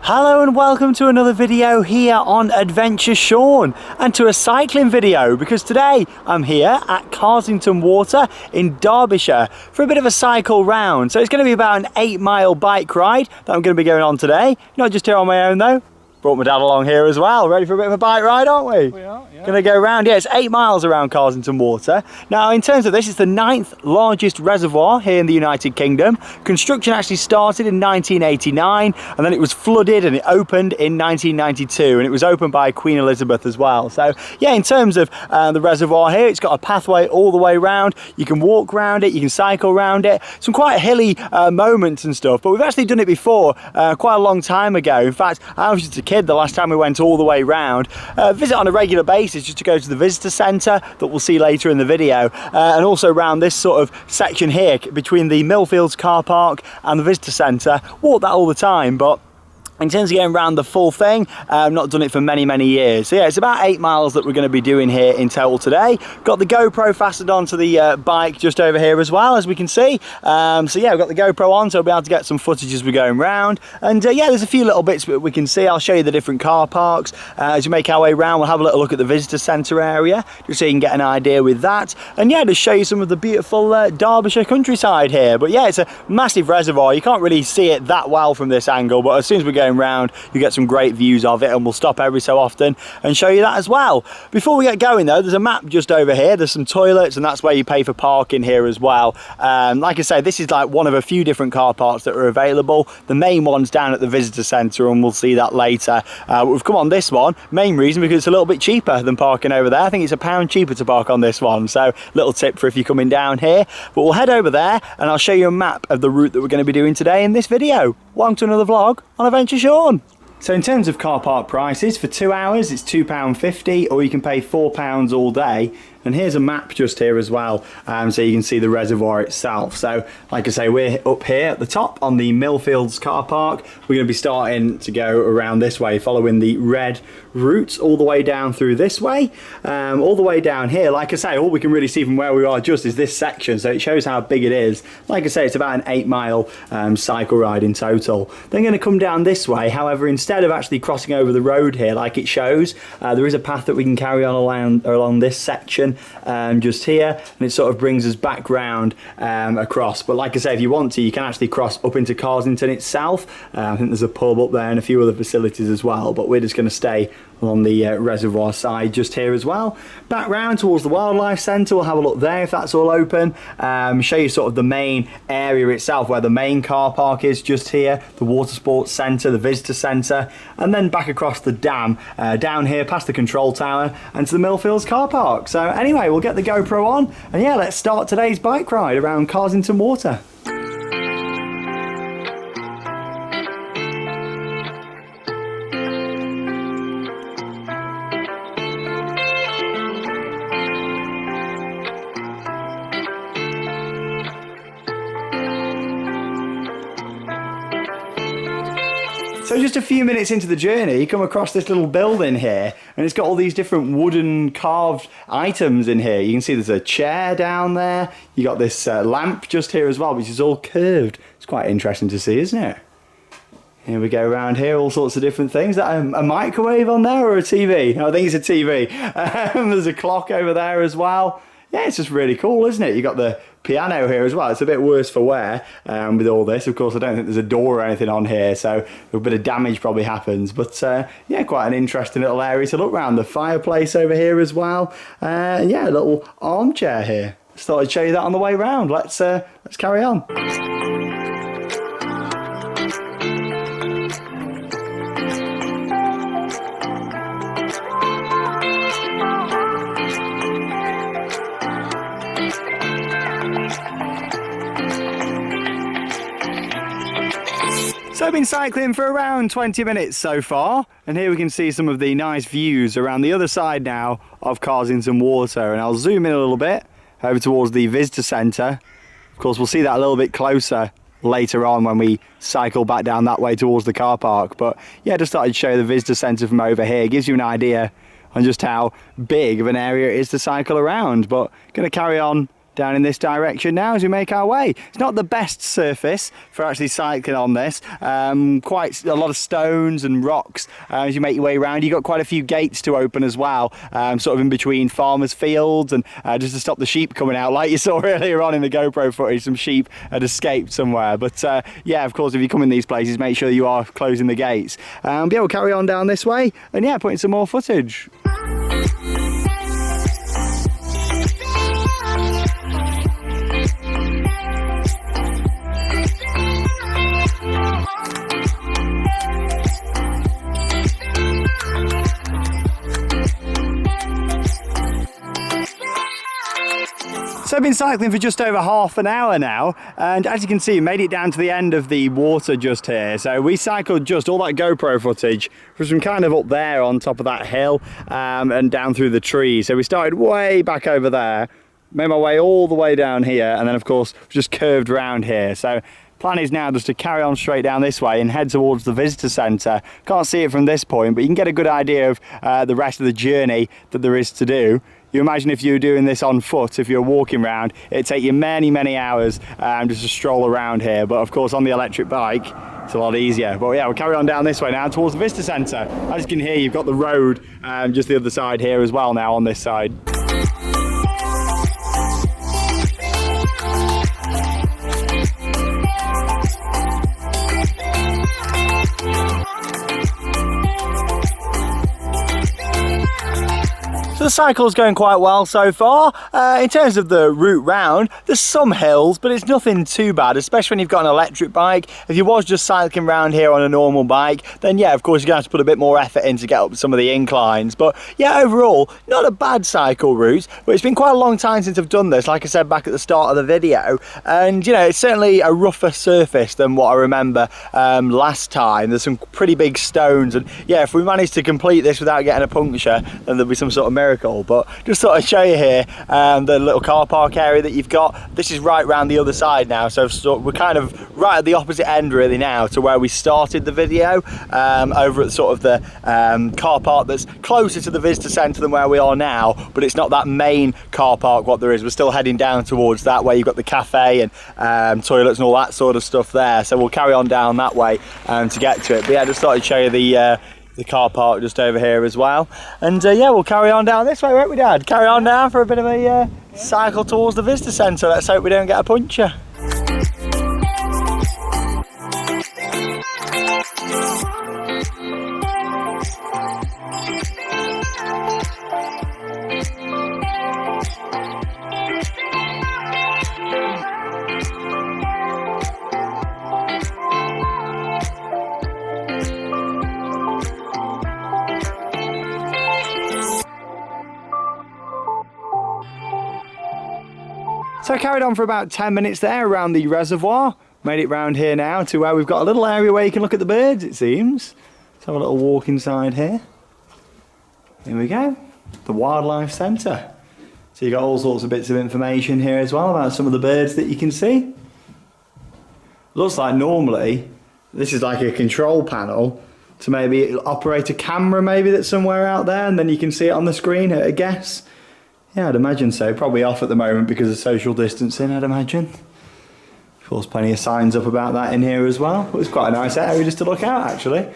Hello and welcome to another video here on Adventure Sean, and to a cycling video, because today I'm here at Carsington Water in Derbyshire for a bit of a cycle round. So it's going to be about an 8-mile bike ride that I'm going to be going on today. Not just here on my own though. Brought my dad along here as well. Ready for a bit of a bike ride, aren't we? We are, yeah. Going to go round, yeah, it's 8 miles around Carsington Water. Now, in terms of this, it's the 9th largest reservoir here in the United Kingdom. Construction actually started in 1989, and then it was flooded and it opened in 1992, and it was opened by Queen Elizabeth as well. So, yeah, in terms of the reservoir here, it's got a pathway all the way round. You can walk around it, you can cycle around it. Some quite hilly moments and stuff, but we've actually done it before quite a long time ago. In fact, I was just a kid the last time we went all the way round. Visit on a regular basis just to go to the visitor centre that we'll see later in the video, and also around this sort of section here between the Millfields car park and the visitor centre. Walk that all the time, but in terms of getting around the full thing, I've not done it for many years. So yeah, it's about 8 miles that we're going to be doing here in total today. Got the GoPro fastened onto the bike just over here as well, as we can see. So yeah, we've got the GoPro on, so we'll be able to get some footage as we're going round. And yeah, there's a few little bits that we can see. I'll show you the different car parks. As we make our way round, we'll have a little look at the visitor centre area, just so you can get an idea with that. And yeah, just show you some of the beautiful Derbyshire countryside here. But yeah, it's a massive reservoir. You can't really see it that well from this angle, but as soon as we're going round, you get some great views of it, and we'll stop every so often and show you that as well. Before we get going though, there's a map just over here. There's some toilets, and that's where you pay for parking here as well. Like I say, this is like one of a few different car parks that are available. The main one's down at the visitor centre, and we'll see that later. We've come on this one, main reason because it's a little bit cheaper than parking over there. I think it's £1 cheaper to park on this one, so little tip for if you're coming down here. But we'll head over there and I'll show you a map of the route that we're going to be doing today in this video. Welcome to another vlog on Adventure Sean. So in terms of car park prices, for 2 hours it's £2.50, or you can pay £4 all day. And here's a map just here as well, so you can see the reservoir itself. So like I say, we're up here at the top on the Millfields car park. We're going to be starting to go around this way, following the red route all the way down through this way, all the way down here. Like I say, all we can really see from where we are just is this section, so it shows how big it is. Like I say, it's about an 8-mile cycle ride in total. Then going to come down this way. However, instead of actually crossing over the road here like it shows, there is a path that we can carry on along this section just here, and it sort of brings us back round across. But like I say, if you want to, you can actually cross up into Carsington itself. I think there's a pub up there and a few other facilities as well, but we're just going to stay on the reservoir side just here as well. Back round towards the wildlife centre, we'll have a look there if that's all open. Show you sort of the main area itself, where the main car park is just here, the water sports centre, the visitor centre, and then back across the dam, down here past the control tower and to the Millfields car park. So anyway, we'll get the GoPro on, and yeah, let's start today's bike ride around Carsington Water. So just a few minutes into the journey, you come across this little building here, and it's got all these different wooden carved items in here. You can see there's a chair down there. You got this lamp just here as well, which is all curved. It's quite interesting to see, isn't it? Here we go around here, all sorts of different things. Is that a microwave on there or a TV? No, I think it's a TV. There's a clock over there as well. Yeah, it's just really cool, isn't it? You got the piano here as well. It's a bit worse for wear with all this. Of course, I don't think there's a door or anything on here, so a bit of damage probably happens. But yeah, quite an interesting little area to look around. The fireplace over here as well. And yeah, a little armchair here. Just thought I'd show you that on the way round. Let's carry on. So I've been cycling for around 20 minutes so far, and here we can see some of the nice views around the other side now of Carsington Water, and I'll zoom in a little bit over towards the visitor centre. Of course, we'll see that a little bit closer later on when we cycle back down that way towards the car park. But yeah, just thought I'd show you the visitor centre from over here. It gives you an idea on just how big of an area it is to cycle around. But going to carry on down in this direction now as we make our way. It's not the best surface for actually cycling on this. Quite a lot of stones and rocks as you make your way around. You've got quite a few gates to open as well, sort of in between farmers' fields, and just to stop the sheep coming out, like you saw earlier on in the GoPro footage. Some sheep had escaped somewhere, but yeah, of course, if you come in these places, make sure you are closing the gates. But yeah, we'll carry on down this way and yeah, put in some more footage. So I've been cycling for just over half an hour now, and as you can see, we made it down to the end of the water just here. So we cycled just all that GoPro footage was from kind of up there on top of that hill and down through the trees. So we started way back over there, made my way all the way down here, and then of course just curved around here. So plan is now just to carry on straight down this way and head towards the visitor centre. Can't see it from this point, but you can get a good idea of the rest of the journey that there is to do. You imagine if you were doing this on foot, if you're walking around, it'd take you many hours just to stroll around here. But of course, on the electric bike, it's a lot easier. But yeah, we'll carry on down this way now towards the Vista Centre. As you can hear, you've got the road just the other side here as well now on this side. The cycle's going quite well so far. In terms of the route round, there's some hills, but it's nothing too bad, especially when you've got an electric bike. If you was just cycling around here on a normal bike, then yeah, of course you're going to have to put a bit more effort in to get up some of the inclines. But yeah, overall, not a bad cycle route, but it's been quite a long time since I've done this, like I said back at the start of the video. And you know, it's certainly a rougher surface than what I remember last time. There's some pretty big stones, and yeah, if we manage to complete this without getting a puncture, then there'll be some sort of miracle. But just thought I'd show you here the little car park area that you've got. This is right round the other side now, so we're kind of right at the opposite end really now to where we started the video, over at sort of the car park that's closer to the visitor centre than where we are now, but it's not that main car park what there is. We're still heading down towards that where you've got the cafe and toilets and all that sort of stuff there, so we'll carry on down that way to get to it. But yeah, just thought I'd show you the car park just over here as well. And yeah, we'll carry on down this way, won't we, Dad? Carry on down for a bit of a cycle towards the visitor centre. Let's hope we don't get a puncture. So I carried on for about 10 minutes there around the reservoir. Made it round here now to where we've got a little area where you can look at the birds, it seems. Let's have a little walk inside here. Here we go, the wildlife centre. So you've got all sorts of bits of information here as well about some of the birds that you can see. Looks like normally this is like a control panel to maybe operate a camera maybe that's somewhere out there, and then you can see it on the screen, I guess. Yeah, I'd imagine so. Probably off at the moment because of social distancing, I'd imagine. Of course, plenty of signs up about that in here as well. It's quite a nice area just to look out, actually.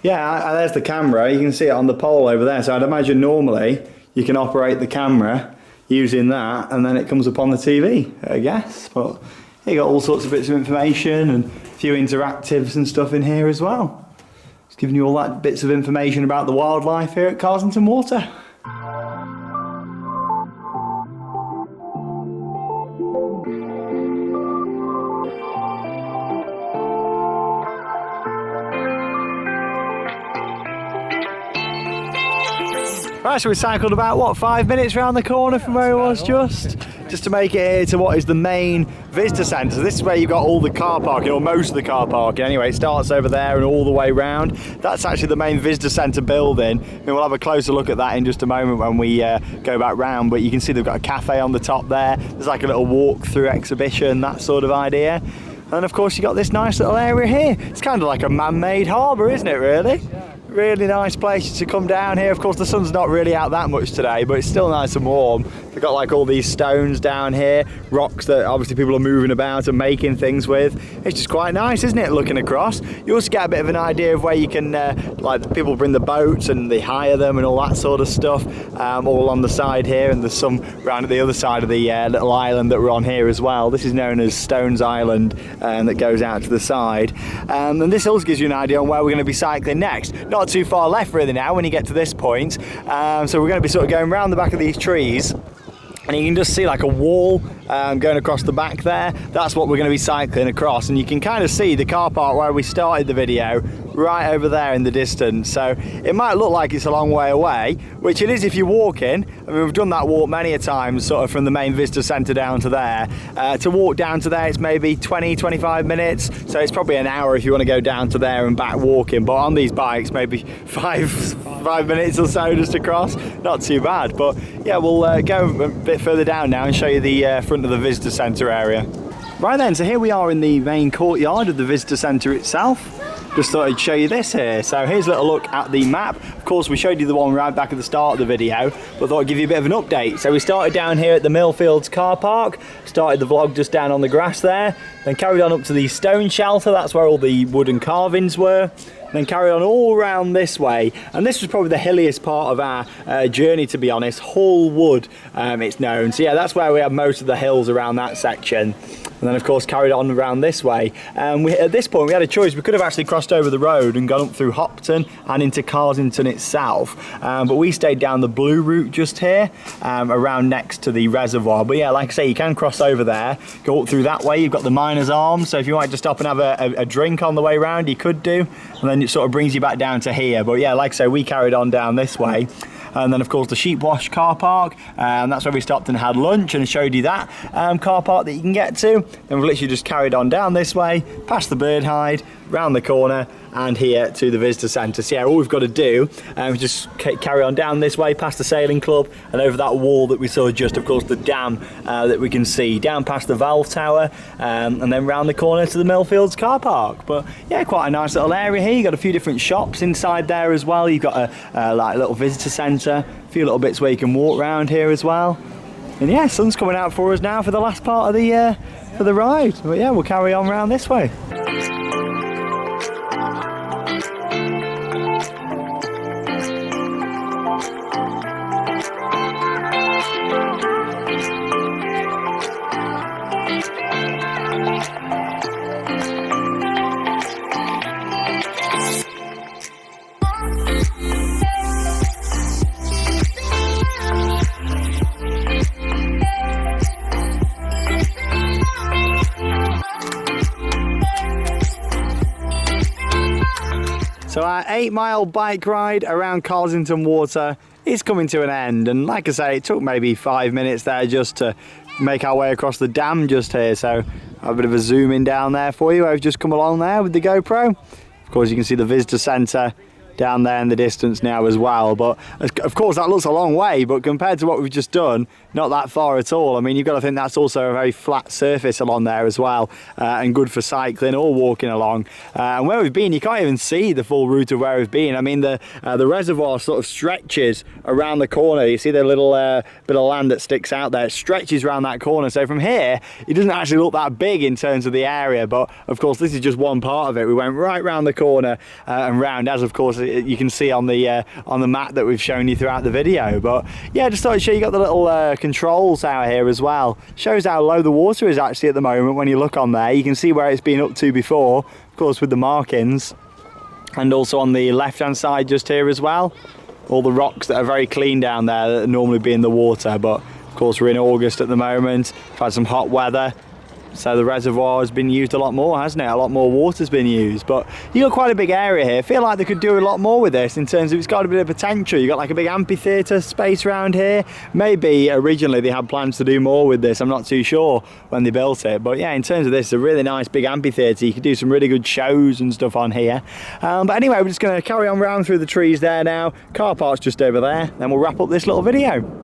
Yeah, there's the camera. You can see it on the pole over there. So I'd imagine normally you can operate the camera using that, and then it comes up on the TV, I guess. But you got all sorts of bits of information and a few interactives and stuff in here as well. It's giving you all that bits of information about the wildlife here at Carsington Water. Right, so we cycled about, what, 5 minutes round the corner from where it was just to make it here to what is the main visitor centre. So this is where you've got all the car parking, or most of the car parking anyway. It starts over there and all the way round. That's actually the main visitor centre building. I mean, we'll have a closer look at that in just a moment when we go back round, but you can see they've got a cafe on the top there. There's like a little walk-through exhibition, that sort of idea. And then of course you've got this nice little area here. It's kind of like a man-made harbour, isn't it, really? Really nice place to come down here. Of course, the sun's not really out that much today, but it's still nice and warm. They've got like all these stones down here, rocks that obviously people are moving about and making things with. It's just quite nice, isn't it, looking across? You also get a bit of an idea of where you can, like people bring the boats and they hire them and all that sort of stuff, all on the side here, and there's some around at the other side of the little island that we're on here as well. This is known as Stones Island, that goes out to the side. And this also gives you an idea on where we're going to be cycling next. Not too far left really now when you get to this point. So we're going to be sort of going around the back of these trees, and you can just see like a wall going across the back there. That's what we're going to be cycling across, and you can kind of see the car park where we started the video right over there in the distance. So it might look like it's a long way away, which it is if you're walking. I mean, we've done that walk many a times, sort of from the main Vista centre down to there. To walk down to there, it's maybe 20-25 minutes, so it's probably an hour if you want to go down to there and back walking. But on these bikes, maybe five minutes or so just across. Not too bad. But yeah, we'll go a bit further down now and show you the front of the Vista centre area. Right then, so here we are in the main courtyard of the Vista centre itself. Just thought I'd show you this here. So here's a little look at the map. Of course, we showed you the one right back at the start of the video, but thought I'd give you a bit of an update. So we started down here at the Millfields car park, started the vlog just down on the grass there, then carried on up to the stone shelter. That's where all the wooden carvings were. Then carried on all around this way, and this was probably the hilliest part of our journey, to be honest. Hull Wood, it's known. So yeah, that's where we have most of the hills around that section. And then of course carried on around this way. At this point we had a choice. We could have actually crossed over the road and gone up through Hopton and into Carsington itself, but we stayed down the blue route just here, around next to the reservoir. But yeah, like I say, you can cross over there, go up through that way. You've got the Miner's Arms, so if you wanted to stop and have a drink on the way round, you could do, and then it sort of brings you back down to here. But yeah, like I say, we carried on down this way. And then of course the Sheep Wash car park, and that's where we stopped and had lunch and showed you that car park that you can get to. Then we've literally just carried on down this way, past the bird hide, round the corner, and here to the visitor centre. So yeah, all we've got to do is just carry on down this way, past the sailing club, and over that wall that we saw just, of course, the dam that we can see, down past the valve tower, and then round the corner to the Millfields car park. But yeah, quite a nice little area here. You've got a few different shops inside there as well. You've got a like little visitor centre, a few little bits where you can walk around here as well. And yeah, sun's coming out for us now for the last part of the for the ride. But yeah, we'll carry on round this way. So our 8-mile bike ride around Carsington Water is coming to an end, and like I say, it took maybe 5 minutes there just to make our way across the dam just here. So a bit of a zoom in down there for you. I've just come along there with the GoPro. Of course you can see the visitor centre down there in the distance now as well, but of course that looks a long way, but compared to what we've just done, not that far at all. I mean, you've got to think that's also a very flat surface along there as well, and good for cycling or walking along. And where we've been, you can't even see the full route of where we've been. I mean, the reservoir sort of stretches around the corner. You see the little bit of land that sticks out there, it stretches around that corner. So from here, it doesn't actually look that big in terms of the area, but of course this is just one part of it. We went right round the corner and round, as of course you can see on the map that we've shown you throughout the video. But yeah, just thought I'd show you, got the little controls out here as well. Shows how low the water is actually at the moment. When you look on there, you can see where it's been up to before, of course with the markings, and also on the left hand side just here as well, all the rocks that are very clean down there that normally be in the water. But of course we're in August at the moment, we've had some hot weather, so the reservoir has been used a lot more, hasn't it? A lot more water's been used. But you've got quite a big area here. I feel like they could do a lot more with this in terms of it's got a bit of potential. You've got like a big amphitheatre space around here. Maybe originally they had plans to do more with this. I'm not too sure when they built it. But yeah, in terms of this, it's a really nice big amphitheatre. You could do some really good shows and stuff on here. But anyway, we're just going to carry on round through the trees there now. Car park's just over there. Then we'll wrap up this little video.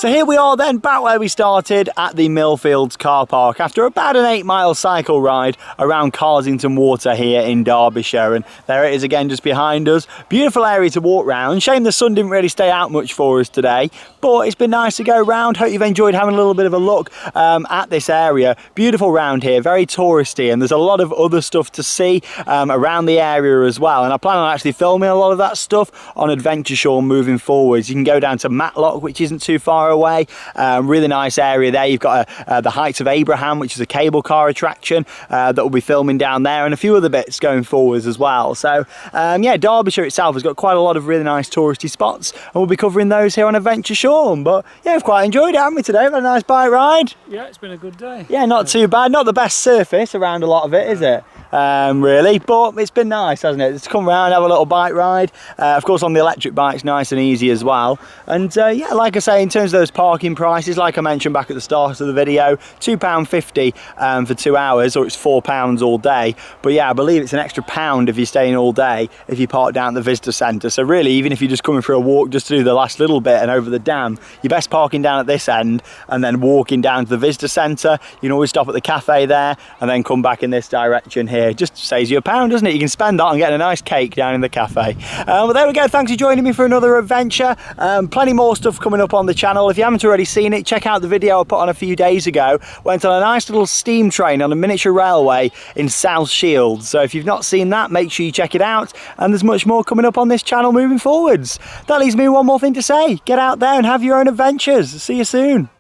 So here we are then, back where we started at the Millfields car park after about an 8-mile cycle ride around Carsington Water here in Derbyshire, and there it is again just behind us. Beautiful area to walk round. Shame the sun didn't really stay out much for us today, but it's been nice to go round. Hope you've enjoyed having a little bit of a look at this area. Beautiful round here, very touristy, and there's a lot of other stuff to see around the area as well, and I plan on actually filming a lot of that stuff on Adventure Shore moving forwards. You can go down to Matlock, which isn't too far away. Really nice area there. You've got the Heights of Abraham, which is a cable car attraction that we'll be filming down there, and a few other bits going forwards as well. So yeah, Derbyshire itself has got quite a lot of really nice touristy spots, and we'll be covering those here on Adventure Shore. But yeah, we've quite enjoyed it, haven't we, today? We've had a nice bike ride. Yeah, it's been a good day. Yeah, not too bad. Not the best surface around a lot of it, is it? Really, but it's been nice, hasn't it? Just come around, have a little bike ride. Of course, on the electric bikes, nice and easy as well. And yeah, like I say, in terms of those parking prices, like I mentioned back at the start of the video, £2.50 for 2 hours, or it's £4 all day. But yeah, I believe it's an extra £1 if you're staying all day if you park down at the Vista centre. So really, even if you're just coming for a walk just to do the last little bit and over the dam, you're best parking down at this end and then walking down to the Vista centre. You can always stop at the cafe there and then come back in this direction here. Just saves you £1, doesn't it? You can spend that on getting a nice cake down in the cafe. Well, there we go. Thanks for joining me for another adventure. Plenty more stuff coming up on the channel. If you haven't already seen it, check out the video I put on a few days ago. Went on a nice little steam train on a miniature railway in South Shields. So if you've not seen that, make sure you check it out. And there's much more coming up on this channel moving forwards. That leaves me one more thing to say. Get out there and have your own adventures. See you soon.